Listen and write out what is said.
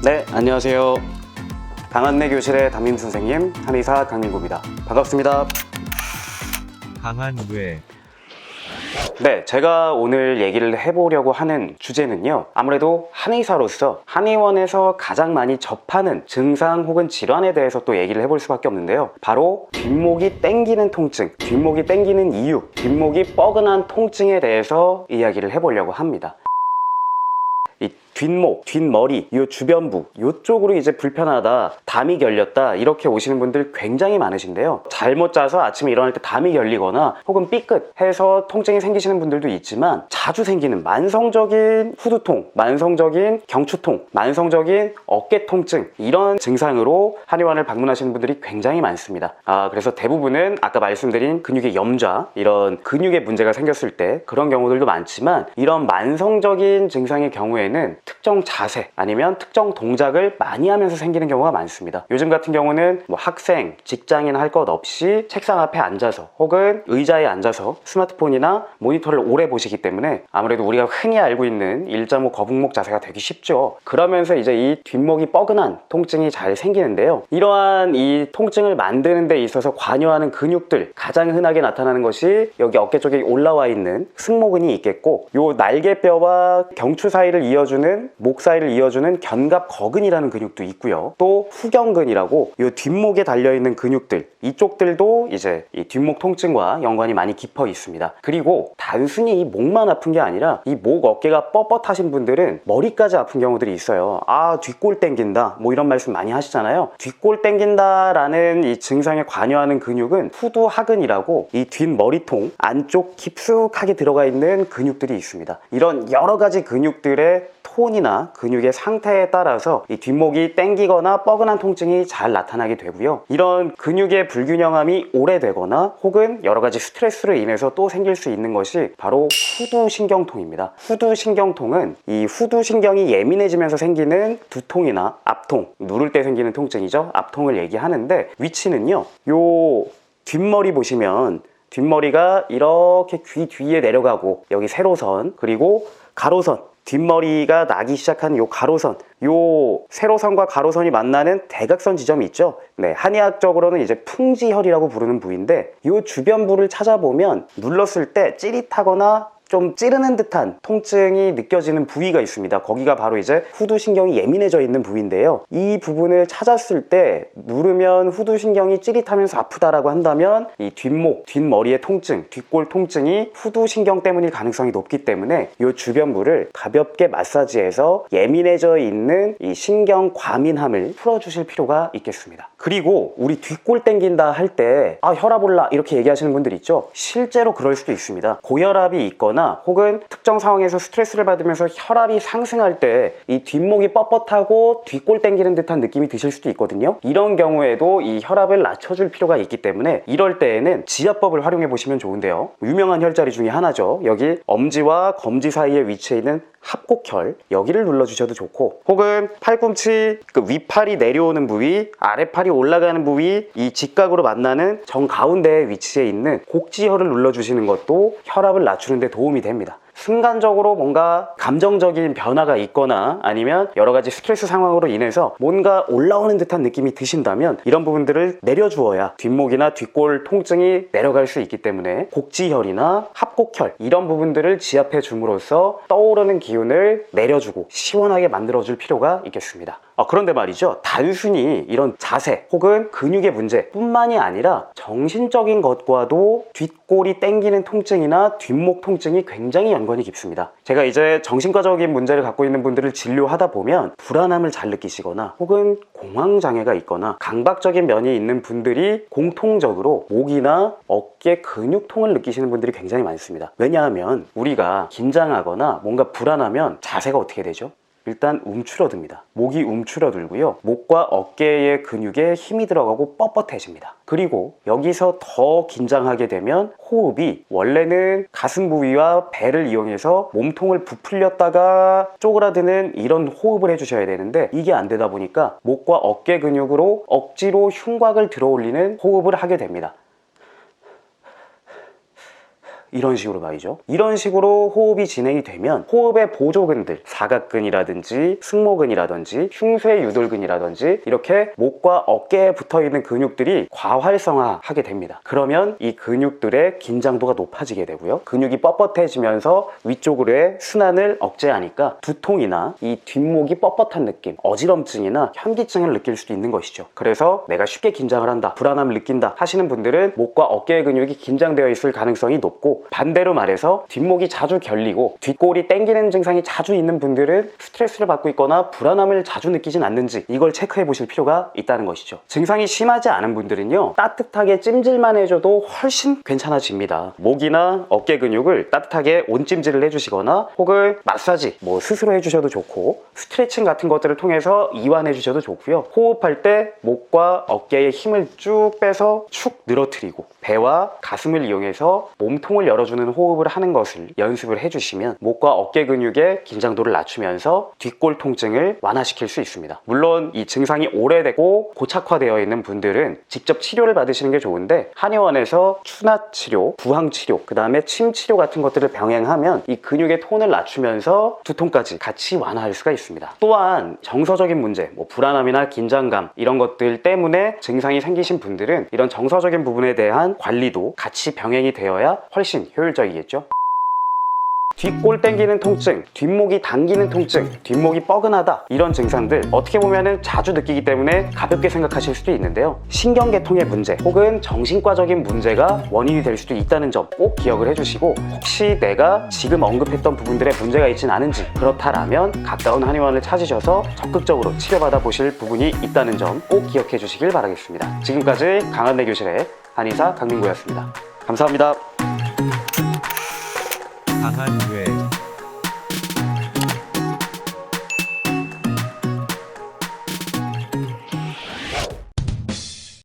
네, 안녕하세요. 강한내 교실의 담임 선생님 한의사 강민구입니다. 반갑습니다. 강한뇌. 네, 제가 오늘 얘기를 해보려고 하는 주제는요, 아무래도 한의사로서 한의원에서 가장 많이 접하는 증상 혹은 질환에 대해서 또 얘기를 해볼 수밖에 없는데요. 바로 뒷목이 땡기는 통증, 뒷목이 땡기는 이유, 뒷목이 뻐근한 통증에 대해서 이야기를 해보려고 합니다. 이 뒷목, 뒷머리, 이 주변부, 이쪽으로 이제 불편하다, 담이 결렸다 이렇게 오시는 분들 굉장히 많으신데요. 잘못 자서 아침에 일어날 때 담이 결리거나 혹은 삐끗해서 통증이 생기시는 분들도 있지만 자주 생기는 만성적인 후두통, 만성적인 경추통, 만성적인 어깨 통증 이런 증상으로 한의원을 방문하시는 분들이 굉장히 많습니다. 그래서 대부분은 아까 말씀드린 근육의 염좌, 이런 근육에 문제가 생겼을 때 그런 경우들도 많지만 이런 만성적인 증상의 경우에는 특정 자세 아니면 특정 동작을 많이 하면서 생기는 경우가 많습니다. 요즘 같은 경우는 학생, 직장인 할 것 없이 책상 앞에 앉아서 혹은 의자에 앉아서 스마트폰이나 모니터를 오래 보시기 때문에 아무래도 우리가 흔히 알고 있는 1.5 거북목 자세가 되기 쉽죠. 그러면서 이제 이 뒷목이 뻐근한 통증이 잘 생기는데요. 이러한 이 통증을 만드는 데 있어서 관여하는 근육들, 가장 흔하게 나타나는 것이 여기 어깨 쪽에 올라와 있는 승모근이 있겠고, 요 날개뼈와 경추 사이를 이어주는 목 사이를 이어주는 견갑거근이라는 근육도 있고요. 또 후경근이라고 이 뒷목에 달려있는 근육들, 이쪽들도 이제 이 뒷목 통증과 연관이 많이 깊어 있습니다. 그리고 단순히 이 목만 아픈 게 아니라 이 목 어깨가 뻣뻣하신 분들은 머리까지 아픈 경우들이 있어요. 뒷골 땡긴다 뭐 이런 말씀 많이 하시잖아요. 뒷골 땡긴다 라는 이 증상에 관여하는 근육은 후두하근이라고 이 뒷머리통 안쪽 깊숙하게 들어가 있는 근육들이 있습니다. 이런 여러 가지 근육들의 톤이나 근육의 상태에 따라서 이 뒷목이 땡기거나 뻐근한 통증이 잘 나타나게 되고요. 이런 근육의 불균형함이 오래되거나 혹은 여러 가지 스트레스로 인해서 또 생길 수 있는 것이 바로 후두신경통입니다. 후두신경통은 이 후두신경이 예민해지면서 생기는 두통이나 앞통, 누를 때 생기는 통증이죠. 앞통을 얘기하는데 위치는요, 요 뒷머리 보시면 뒷머리가 이렇게 귀 뒤에 내려가고 여기 세로선 그리고 가로선, 뒷머리가 나기 시작한 요 가로선, 요 세로선과 가로선이 만나는 대각선 지점이 있죠. 네, 한의학적으로는 이제 풍지혈이라고 부르는 부위인데 요 주변부를 찾아보면 눌렀을 때 찌릿하거나 좀 찌르는 듯한 통증이 느껴지는 부위가 있습니다. 거기가 바로 이제 후두신경이 예민해져 있는 부위인데요. 이 부분을 찾았을 때 누르면 후두신경이 찌릿하면서 아프다라고 한다면 이 뒷목, 뒷머리의 통증, 뒷골 통증이 후두신경 때문일 가능성이 높기 때문에 이 주변부를 가볍게 마사지해서 예민해져 있는 이 신경 과민함을 풀어주실 필요가 있겠습니다. 그리고 우리 뒷골 땡긴다 할 때 혈압 올라 이렇게 얘기하시는 분들 있죠. 실제로 그럴 수도 있습니다. 고혈압이 있거나 혹은 특정 상황에서 스트레스를 받으면서 혈압이 상승할 때 이 뒷목이 뻣뻣하고 뒷골 땡기는 듯한 느낌이 드실 수도 있거든요. 이런 경우에도 이 혈압을 낮춰줄 필요가 있기 때문에 이럴 때에는 지압법을 활용해 보시면 좋은데요. 유명한 혈자리 중에 하나죠. 여기 엄지와 검지 사이에 위치해 있는 합곡혈, 여기를 눌러주셔도 좋고, 혹은 팔꿈치 위팔이 내려오는 부위, 아래팔이 올라가는 부위, 이 직각으로 만나는 정가운데에 위치해 있는 곡지혈을 눌러주시는 것도 혈압을 낮추는 데 도움이 됩니다. 순간적으로 뭔가 감정적인 변화가 있거나 아니면 여러 가지 스트레스 상황으로 인해서 뭔가 올라오는 듯한 느낌이 드신다면 이런 부분들을 내려주어야 뒷목이나 뒷골 통증이 내려갈 수 있기 때문에 곡지혈이나 합곡혈 이런 부분들을 지압해 줌으로써 떠오르는 기운을 내려주고 시원하게 만들어줄 필요가 있겠습니다. 그런데 말이죠, 단순히 이런 자세 혹은 근육의 문제 뿐만이 아니라 정신적인 것과도 뒷골이 땡기는 통증이나 뒷목 통증이 굉장히 연관이 깊습니다. 제가 이제 정신과적인 문제를 갖고 있는 분들을 진료하다 보면 불안함을 잘 느끼시거나 혹은 공황장애가 있거나 강박적인 면이 있는 분들이 공통적으로 목이나 어깨 근육통을 느끼시는 분들이 굉장히 많습니다. 왜냐하면 우리가 긴장하거나 뭔가 불안하면 자세가 어떻게 되죠? 일단 움츠러듭니다. 목이 움츠러들고요. 목과 어깨의 근육에 힘이 들어가고 뻣뻣해집니다. 그리고 여기서 더 긴장하게 되면 호흡이 원래는 가슴 부위와 배를 이용해서 몸통을 부풀렸다가 쪼그라드는 이런 호흡을 해주셔야 되는데 이게 안 되다 보니까 목과 어깨 근육으로 억지로 흉곽을 들어 올리는 호흡을 하게 됩니다. 이런 식으로 말이죠. 이런 식으로 호흡이 진행이 되면 호흡의 보조근들, 사각근이라든지 승모근이라든지 흉쇄유돌근이라든지 이렇게 목과 어깨에 붙어있는 근육들이 과활성화하게 됩니다. 그러면 이 근육들의 긴장도가 높아지게 되고요. 근육이 뻣뻣해지면서 위쪽으로의 순환을 억제하니까 두통이나 이 뒷목이 뻣뻣한 느낌, 어지럼증이나 현기증을 느낄 수도 있는 것이죠. 그래서 내가 쉽게 긴장을 한다, 불안함을 느낀다 하시는 분들은 목과 어깨의 근육이 긴장되어 있을 가능성이 높고, 반대로 말해서 뒷목이 자주 결리고 뒷골이 땡기는 증상이 자주 있는 분들은 스트레스를 받고 있거나 불안함을 자주 느끼진 않는지 이걸 체크해 보실 필요가 있다는 것이죠. 증상이 심하지 않은 분들은요, 따뜻하게 찜질만 해줘도 훨씬 괜찮아집니다. 목이나 어깨 근육을 따뜻하게 온찜질을 해주시거나 혹은 마사지 스스로 해주셔도 좋고, 스트레칭 같은 것들을 통해서 이완해 주셔도 좋고요. 호흡할 때 목과 어깨에 힘을 쭉 빼서 축 늘어뜨리고 배와 가슴을 이용해서 몸통을 열어주는 호흡을 하는 것을 연습을 해주시면 목과 어깨 근육의 긴장도를 낮추면서 뒷골 통증을 완화시킬 수 있습니다. 물론 이 증상이 오래되고 고착화되어 있는 분들은 직접 치료를 받으시는 게 좋은데, 한의원에서 추나 치료, 부항 치료, 그 다음에 침 치료 같은 것들을 병행하면 이 근육의 톤을 낮추면서 두통까지 같이 완화할 수가 있습니다. 또한 정서적인 문제, 불안함이나 긴장감 이런 것들 때문에 증상이 생기신 분들은 이런 정서적인 부분에 대한 관리도 같이 병행이 되어야 훨씬 효율적이겠죠. 뒷골 땡기는 통증, 뒷목이 당기는 통증, 뒷목이 뻐근하다, 이런 증상들 어떻게 보면 자주 느끼기 때문에 가볍게 생각하실 수도 있는데요. 신경계통의 문제 혹은 정신과적인 문제가 원인이 될 수도 있다는 점 꼭 기억을 해주시고, 혹시 내가 지금 언급했던 부분들에 문제가 있진 않은지, 그렇다라면 가까운 한의원을 찾으셔서 적극적으로 치료받아 보실 부분이 있다는 점 꼭 기억해 주시길 바라겠습니다. 지금까지 강한대 교실의 한의사 강민구였습니다. 감사합니다. 강한 뇌